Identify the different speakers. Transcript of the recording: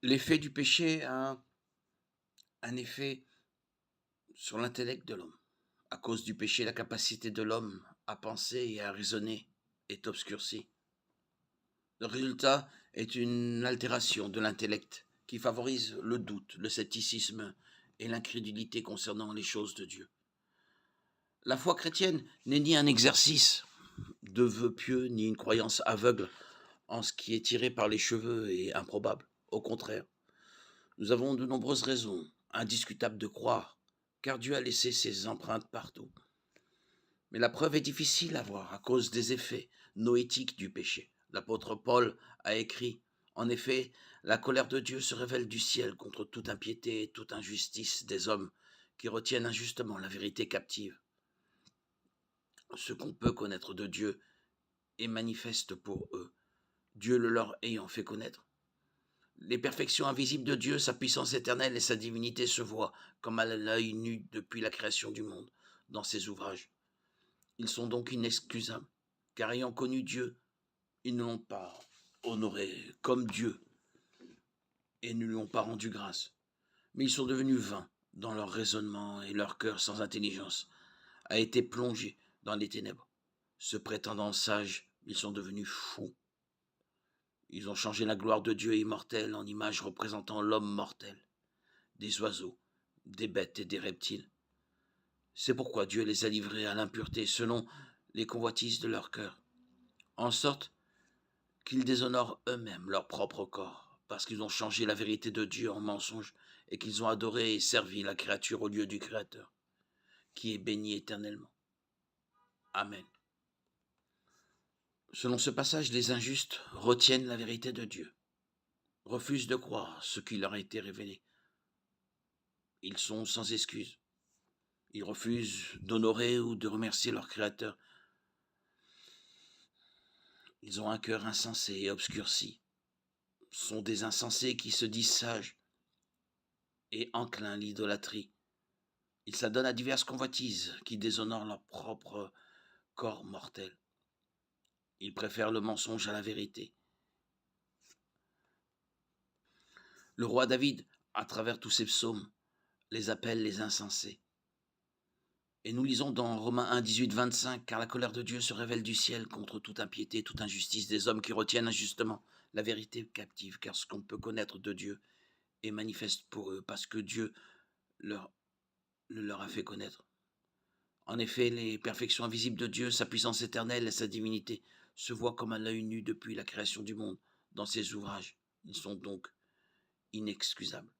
Speaker 1: L'effet du péché a un effet sur l'intellect de l'homme. À cause du péché, la capacité de l'homme à penser et à raisonner est obscurcie. Le résultat est une altération de l'intellect qui favorise le doute, le scepticisme et l'incrédulité concernant les choses de Dieu. La foi chrétienne n'est ni un exercice de vœux pieux, ni une croyance aveugle en ce qui est tiré par les cheveux et improbable. Au contraire, nous avons de nombreuses raisons indiscutables de croire, car Dieu a laissé ses empreintes partout. Mais la preuve est difficile à voir à cause des effets noétiques du péché. L'apôtre Paul a écrit, en effet, la colère de Dieu se révèle du ciel contre toute impiété et toute injustice des hommes qui retiennent injustement la vérité captive. Ce qu'on peut connaître de Dieu est manifeste pour eux, Dieu le leur ayant fait connaître. Les perfections invisibles de Dieu, sa puissance éternelle et sa divinité se voient comme à l'œil nu depuis la création du monde dans ses ouvrages. Ils sont donc inexcusables, car ayant connu Dieu, ils ne l'ont pas honoré comme Dieu et ne lui ont pas rendu grâce. Mais ils sont devenus vains dans leur raisonnement et leur cœur sans intelligence a été plongé dans les ténèbres. Se prétendant sages, ils sont devenus fous. Ils ont changé la gloire de Dieu immortel en image représentant l'homme mortel, des oiseaux, des bêtes et des reptiles. C'est pourquoi Dieu les a livrés à l'impureté selon les convoitises de leur cœur, en sorte qu'ils déshonorent eux-mêmes leur propre corps, parce qu'ils ont changé la vérité de Dieu en mensonge et qu'ils ont adoré et servi la créature au lieu du Créateur, qui est béni éternellement. Amen. Selon ce passage, les injustes retiennent la vérité de Dieu, refusent de croire ce qui leur a été révélé. Ils sont sans excuse. Ils refusent d'honorer ou de remercier leur Créateur. Ils ont un cœur insensé et obscurci. Ce sont des insensés qui se disent sages et enclins à l'idolâtrie. Ils s'adonnent à diverses convoitises qui déshonorent leur propre corps mortel. Ils préfèrent le mensonge à la vérité. Le roi David, à travers tous ses psaumes, les appelle les insensés. Et nous lisons dans Romains 1, 18, 25, car la colère de Dieu se révèle du ciel contre toute impiété, toute injustice des hommes qui retiennent injustement la vérité captive, car ce qu'on peut connaître de Dieu est manifeste pour eux, parce que Dieu leur, le leur a fait connaître. En effet, les perfections invisibles de Dieu, sa puissance éternelle et sa divinité se voient comme à l'œil nu depuis la création du monde dans ses ouvrages. Ils sont donc inexcusables.